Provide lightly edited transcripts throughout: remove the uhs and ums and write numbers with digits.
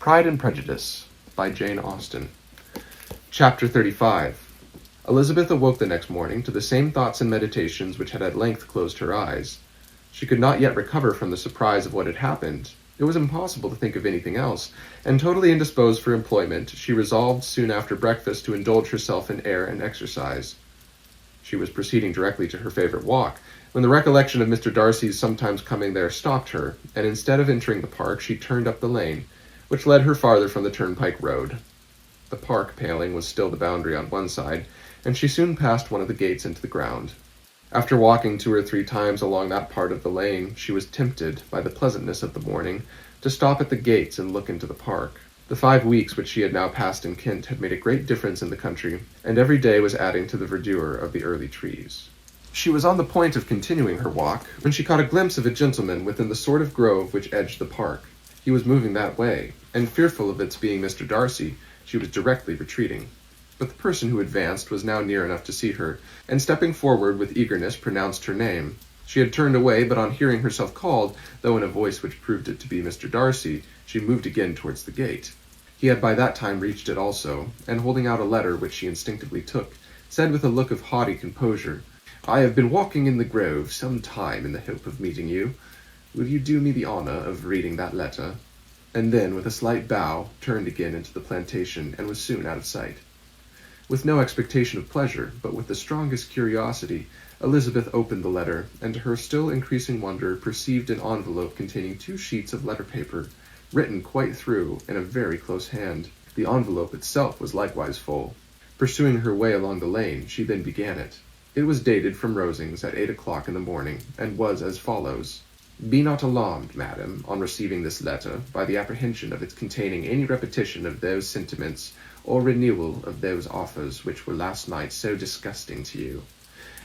Pride and Prejudice by Jane Austen. Chapter 35. Elizabeth awoke the next morning to the same thoughts and meditations which had at length closed her eyes. She could not yet recover from the surprise of what had happened. It was impossible to think of anything else, and totally indisposed for employment, she resolved soon after breakfast to indulge herself in air and exercise. She was proceeding directly to her favorite walk, when the recollection of Mr. Darcy's sometimes coming there stopped her, and instead of entering the park, she turned up the lane, which led her farther from the turnpike road. The park paling was still the boundary on one side, and she soon passed one of the gates into the ground. After walking 2 or 3 times along that part of the lane, she was tempted, by the pleasantness of the morning, to stop at the gates and look into the park. The 5 weeks which she had now passed in Kent had made a great difference in the country, and every day was adding to the verdure of the early trees. She was on the point of continuing her walk, when she caught a glimpse of a gentleman within the sort of grove which edged the park. He was moving that way, and fearful of its being Mr. Darcy, she was directly retreating. But the person who advanced was now near enough to see her, and stepping forward with eagerness pronounced her name. She had turned away, but on hearing herself called, though in a voice which proved it to be Mr. Darcy, she moved again towards the gate. He had by that time reached it also, and holding out a letter which she instinctively took, said with a look of haughty composure, "I have been walking in the grove some time in the hope of meeting you. Will you do me the honor of reading that letter?" And then, with a slight bow, turned again into the plantation, and was soon out of sight. With no expectation of pleasure, but with the strongest curiosity, Elizabeth opened the letter, and to her still increasing wonder perceived an envelope containing 2 sheets of letter paper, written quite through in a very close hand. The envelope itself was likewise full. Pursuing her way along the lane, she then began it. It was dated from Rosings at 8 o'clock in the morning, and was as follows. "Be not alarmed, madam, on receiving this letter, by the apprehension of its containing any repetition of those sentiments, or renewal of those offers which were last night so disgusting to you.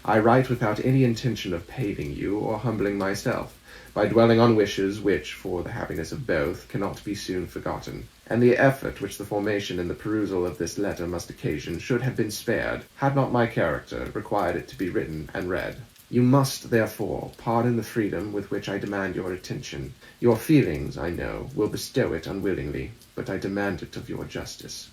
I write without any intention of paving you, or humbling myself, by dwelling on wishes which, for the happiness of both, cannot be soon forgotten, and the effort which the formation and the perusal of this letter must occasion should have been spared, had not my character required it to be written and read. You must, therefore, pardon the freedom with which I demand your attention. Your feelings, I know, will bestow it unwillingly, but I demand it of your justice."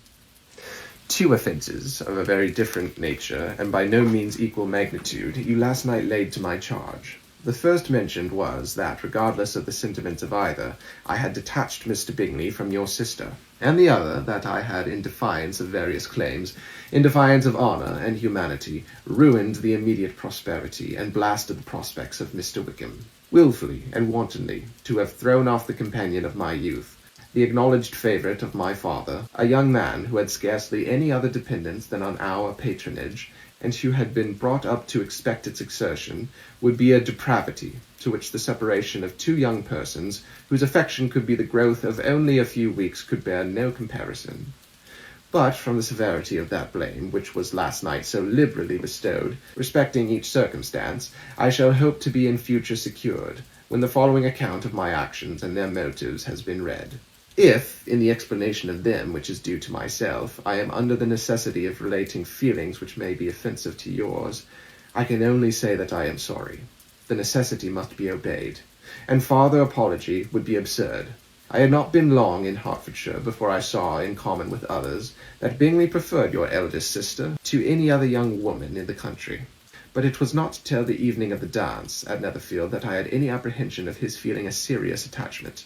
2 offences, of a very different nature, and by no means equal magnitude, you last night laid to my charge. The first mentioned was, that, regardless of the sentiments of either, I had detached Mr. Bingley from your sister, and the other, that I had, in defiance of various claims, in defiance of honour and humanity, ruined the immediate prosperity, and blasted the prospects of Mr. Wickham, wilfully and wantonly, to have thrown off the companion of my youth, the acknowledged favourite of my father, a young man who had scarcely any other dependence than on our patronage, and who had been brought up to expect its exertion, would be a depravity, to which the separation of 2 young persons, whose affection could be the growth of only a few weeks, could bear no comparison. But from the severity of that blame, which was last night so liberally bestowed, respecting each circumstance, I shall hope to be in future secured, when the following account of my actions and their motives has been read. If, in the explanation of them which is due to myself, I am under the necessity of relating feelings which may be offensive to yours, I can only say that I am sorry. The necessity must be obeyed, and farther apology would be absurd. I had not been long in Hertfordshire before I saw, in common with others, that Bingley preferred your eldest sister to any other young woman in the country. But it was not till the evening of the dance at Netherfield that I had any apprehension of his feeling a serious attachment.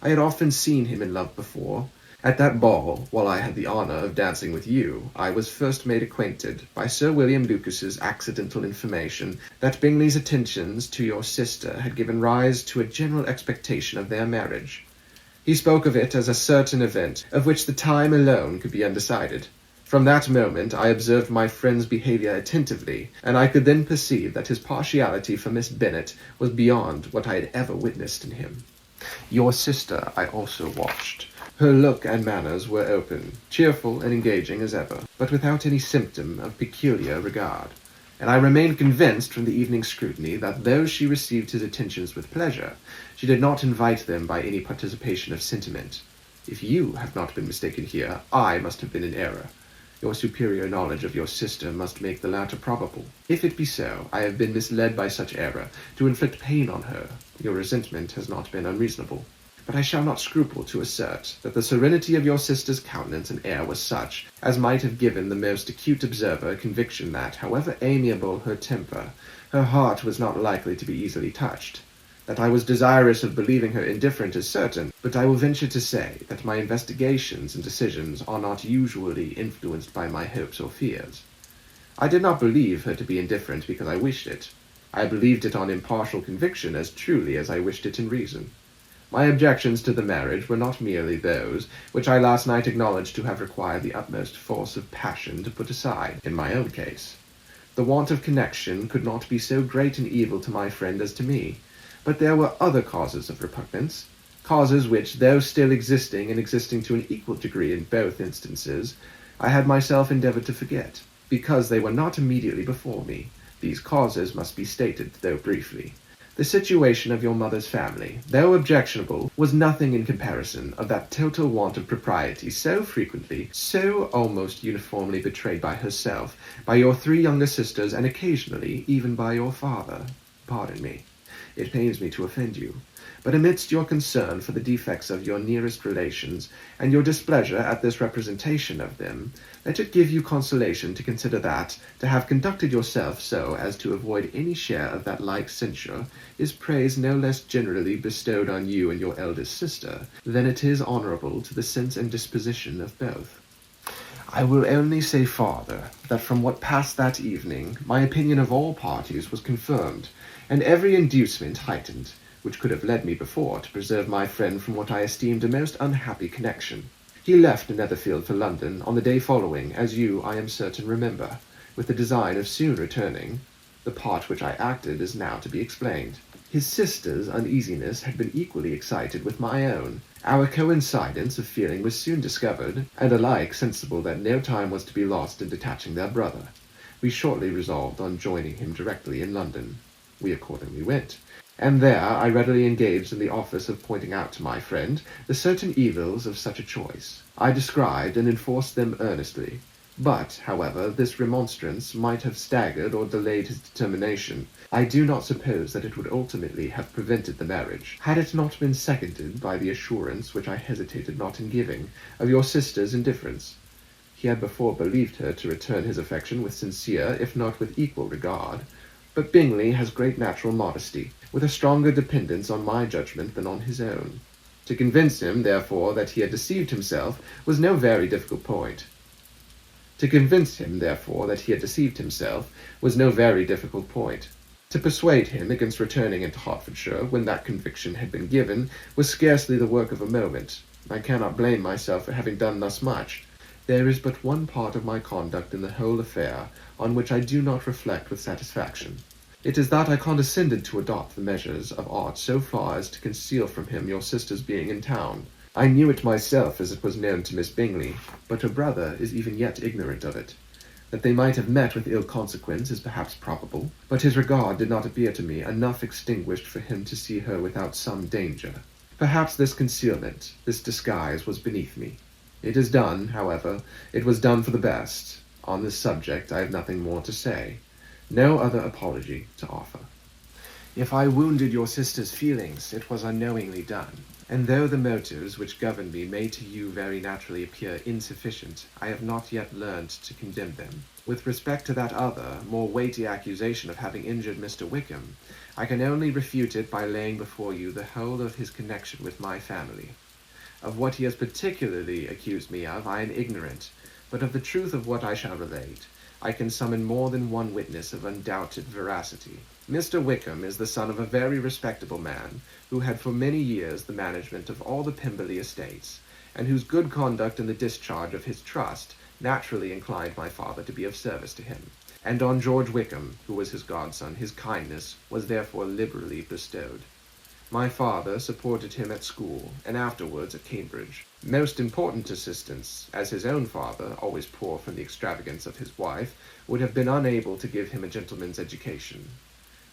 I had often seen him in love before. At that ball, while I had the honour of dancing with you, I was first made acquainted, by Sir William Lucas's accidental information, that Bingley's attentions to your sister had given rise to a general expectation of their marriage. He spoke of it as a certain event, of which the time alone could be undecided. From that moment I observed my friend's behaviour attentively, and I could then perceive that his partiality for Miss Bennet was beyond what I had ever witnessed in him. Your sister I also watched. Her look and manners were open, cheerful, and engaging as ever, but without any symptom of peculiar regard, and I remained convinced from the evening's scrutiny that though she received his attentions with pleasure, she did not invite them by any participation of sentiment. If you have not been mistaken here, I must have been in error. Your superior knowledge of your sister must make the latter probable. If it be so, I have been misled by such error to inflict pain on her. Your resentment has not been unreasonable. But I shall not scruple to assert that the serenity of your sister's countenance and air was such as might have given the most acute observer a conviction that, however amiable her temper, her heart was not likely to be easily touched. That I was desirous of believing her indifferent is certain, but I will venture to say that my investigations and decisions are not usually influenced by my hopes or fears. I did not believe her to be indifferent because I wished it. I believed it on impartial conviction as truly as I wished it in reason. My objections to the marriage were not merely those which I last night acknowledged to have required the utmost force of passion to put aside, in my own case. The want of connection could not be so great an evil to my friend as to me, but there were other causes of repugnance, causes which, though still existing and existing to an equal degree in both instances, I had myself endeavored to forget, because they were not immediately before me. These causes must be stated, though briefly. The situation of your mother's family, though objectionable, was nothing in comparison of that total want of propriety so frequently, so almost uniformly betrayed by herself, by your 3 younger sisters, and occasionally even by your father. Pardon me. It pains me to offend you, but amidst your concern for the defects of your nearest relations, and your displeasure at this representation of them, let it give you consolation to consider that, to have conducted yourself so as to avoid any share of that like censure, is praise no less generally bestowed on you and your eldest sister, than it is honourable to the sense and disposition of both. I will only say farther, that from what passed that evening, my opinion of all parties was confirmed, and every inducement heightened, which could have led me before to preserve my friend from what I esteemed a most unhappy connection. He left Netherfield for London on the day following, as you, I am certain, remember, with the design of soon returning. The part which I acted is now to be explained. His sister's uneasiness had been equally excited with my own. Our coincidence of feeling was soon discovered, and alike sensible that no time was to be lost in detaching their brother. We shortly resolved on joining him directly in London. We accordingly went, and there I readily engaged in the office of pointing out to my friend the certain evils of such a choice. I described and enforced them earnestly. But, however, this remonstrance might have staggered or delayed his determination, I do not suppose that it would ultimately have prevented the marriage, had it not been seconded by the assurance, which I hesitated not in giving, of your sister's indifference. He had before believed her to return his affection with sincere, if not with equal regard, but Bingley has great natural modesty, with a stronger dependence on my judgment than on his own. To convince him, therefore, that he had deceived himself was no very difficult point. To persuade him against returning into Hertfordshire, when that conviction had been given, was scarcely the work of a moment. I cannot blame myself for having done thus much. There is but one part of my conduct in the whole affair on which I do not reflect with satisfaction. It is that I condescended to adopt the measures of art so far as to conceal from him your sister's being in town. I knew it myself as it was known to Miss Bingley, but her brother is even yet ignorant of it. That they might have met with ill consequence is perhaps probable, but his regard did not appear to me enough extinguished for him to see her without some danger. Perhaps this concealment, this disguise, was beneath me. It is done, however, it was done for the best. On this subject I have nothing more to say, no other apology to offer. If I wounded your sister's feelings, it was unknowingly done, and though the motives which govern me may to you very naturally appear insufficient, I have not yet learned to condemn them. With respect to that other, more weighty accusation of having injured Mr. Wickham, I can only refute it by laying before you the whole of his connection with my family. Of what he has particularly accused me of, I am ignorant, but of the truth of what I shall relate, I can summon more than one witness of undoubted veracity. Mr. Wickham is the son of a very respectable man, who had for many years the management of all the Pemberley estates, and whose good conduct in the discharge of his trust naturally inclined my father to be of service to him. And on George Wickham, who was his godson, his kindness was therefore liberally bestowed. My father supported him at school, and afterwards at Cambridge. Most important assistance, as his own father, always poor from the extravagance of his wife, would have been unable to give him a gentleman's education.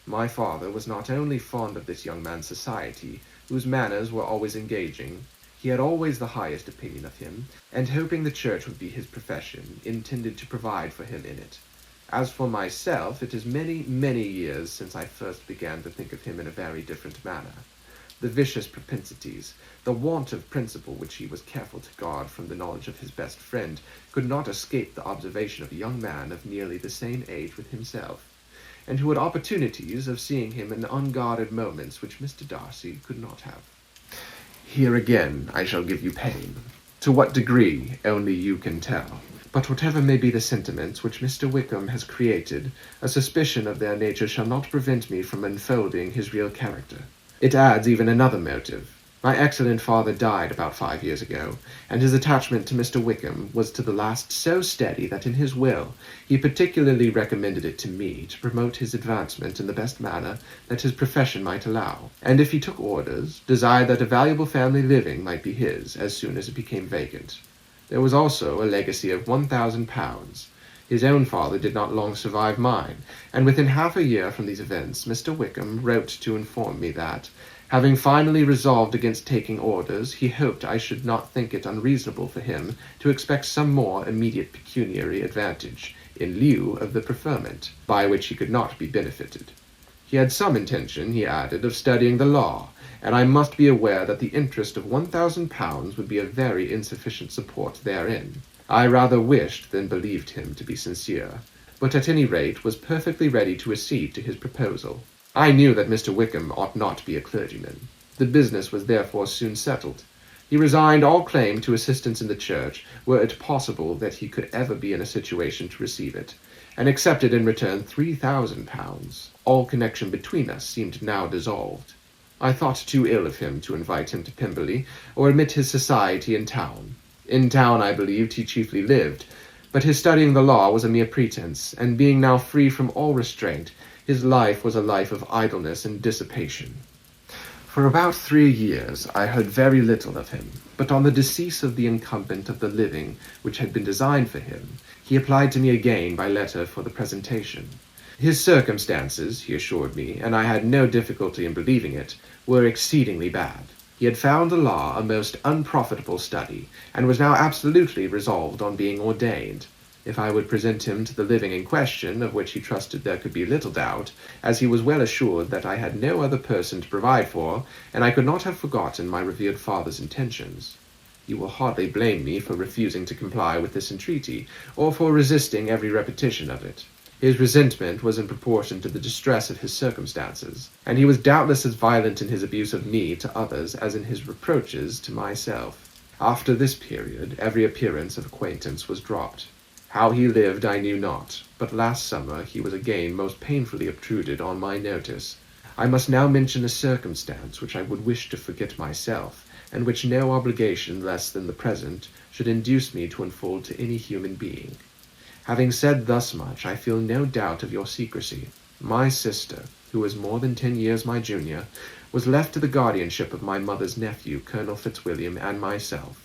My father was not only fond of this young man's society, whose manners were always engaging, he had always the highest opinion of him, and hoping the church would be his profession, intended to provide for him in it. As for myself, it is many, many years since I first began to think of him in a very different manner. the vicious propensities, the want of principle which he was careful to guard from the knowledge of his best friend, could not escape the observation of a young man of nearly the same age with himself, and who had opportunities of seeing him in unguarded moments which Mr. Darcy could not have. Here again I shall give you pain. To what degree, only you can tell. But whatever may be the sentiments which Mr. Wickham has created, a suspicion of their nature shall not prevent me from unfolding his real character. It adds even another motive. My excellent father died about 5 years ago, and his attachment to Mr. Wickham was to the last so steady that in his will he particularly recommended it to me to promote his advancement in the best manner that his profession might allow, and if he took orders, desired that a valuable family living might be his as soon as it became vacant. There was also a legacy of £1,000. His own father did not long survive mine, and within half a year from these events Mr. Wickham wrote to inform me that, having finally resolved against taking orders, he hoped I should not think it unreasonable for him to expect some more immediate pecuniary advantage, in lieu of the preferment, by which he could not be benefited. He had some intention, he added, of studying the law, and I must be aware that the interest of £1,000 would be a very insufficient support therein. I rather wished than believed him to be sincere, but at any rate was perfectly ready to accede to his proposal. I knew that Mr. Wickham ought not be a clergyman. The business was therefore soon settled. He resigned all claim to assistance in the church, were it possible that he could ever be in a situation to receive it, and accepted in return £3,000. All connection between us seemed now dissolved. I thought too ill of him to invite him to Pemberley, or admit his society in town. In town, I believed, he chiefly lived, but his studying the law was a mere pretence, and being now free from all restraint, his life was a life of idleness and dissipation. For about 3 years I heard very little of him, but on the decease of the incumbent of the living which had been designed for him, he applied to me again by letter for the presentation. His circumstances, he assured me, and I had no difficulty in believing it, were exceedingly bad. He had found the law a most unprofitable study, and was now absolutely resolved on being ordained. If I would present him to the living in question, of which he trusted there could be little doubt, as he was well assured that I had no other person to provide for, and I could not have forgotten my revered father's intentions. You will hardly blame me for refusing to comply with this entreaty, or for resisting every repetition of it. His resentment was in proportion to the distress of his circumstances, and he was doubtless as violent in his abuse of me to others as in his reproaches to myself. After this period, every appearance of acquaintance was dropped. How he lived I knew not, but last summer he was again most painfully obtruded on my notice. I must now mention a circumstance which I would wish to forget myself, and which no obligation less than the present should induce me to unfold to any human being. Having said thus much, I feel no doubt of your secrecy. My sister, who was more than 10 years my junior, was left to the guardianship of my mother's nephew, Colonel Fitzwilliam, and myself.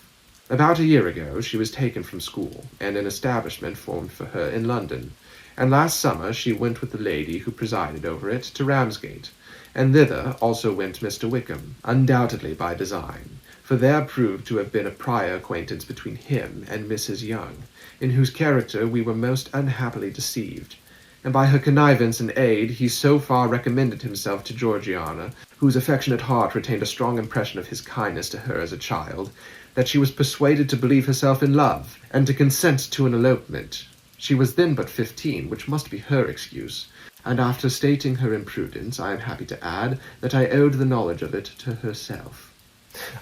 About a year ago she was taken from school, and an establishment formed for her in London, and last summer she went with the lady who presided over it to Ramsgate, and thither also went Mr. Wickham, undoubtedly by design, for there proved to have been a prior acquaintance between him and Mrs. Young, in whose character we were most unhappily deceived, and by her connivance and aid he so far recommended himself to Georgiana, whose affectionate heart retained a strong impression of his kindness to her as a child, that she was persuaded to believe herself in love, and to consent to an elopement. She was then but 15, which must be her excuse, and after stating her imprudence, I am happy to add that I owed the knowledge of it to herself.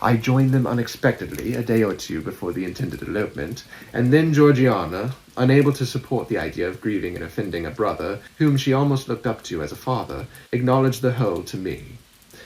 I joined them unexpectedly, a day or two before the intended elopement, and then Georgiana, unable to support the idea of grieving and offending a brother, whom she almost looked up to as a father, acknowledged the whole to me.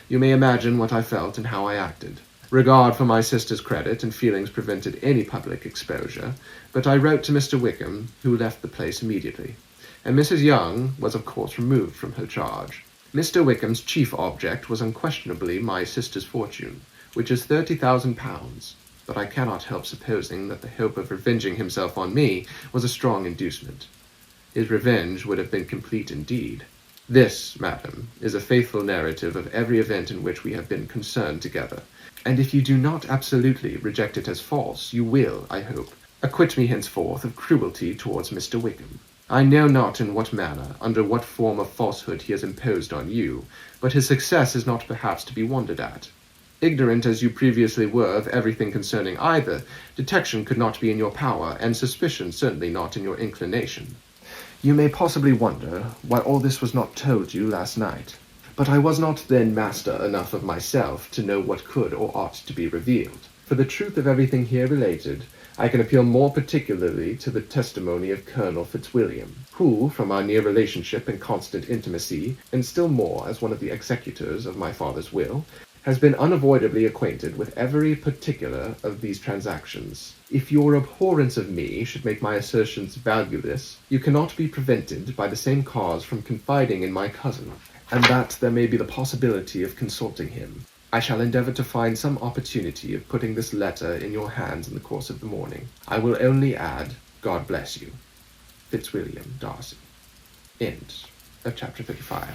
You may imagine what I felt and how I acted. Regard for my sister's credit and feelings prevented any public exposure, but I wrote to Mr. Wickham, who left the place immediately, and Mrs. Young was of course removed from her charge. Mr. Wickham's chief object was unquestionably my sister's fortune, which is £30,000, but I cannot help supposing that the hope of revenging himself on me was a strong inducement. His revenge would have been complete indeed. This, madam, is a faithful narrative of every event in which we have been concerned together, and if you do not absolutely reject it as false, you will, I hope, acquit me henceforth of cruelty towards Mr. Wickham. I know not in what manner, under what form of falsehood he has imposed on you, but his success is not perhaps to be wondered at. Ignorant as you previously were of everything concerning either, detection could not be in your power, and suspicion certainly not in your inclination. You may possibly wonder why all this was not told you last night. But I was not then master enough of myself to know what could or ought to be revealed. For the truth of everything here related, I can appeal more particularly to the testimony of Colonel Fitzwilliam, who, from our near relationship and constant intimacy, and still more as one of the executors of my father's will, has been unavoidably acquainted with every particular of these transactions. If your abhorrence of me should make my assertions valueless, you cannot be prevented by the same cause from confiding in my cousin, and that there may be the possibility of consulting him. I shall endeavour to find some opportunity of putting this letter in your hands in the course of the morning. I will only add, God bless you. Fitzwilliam Darcy. End of chapter 35.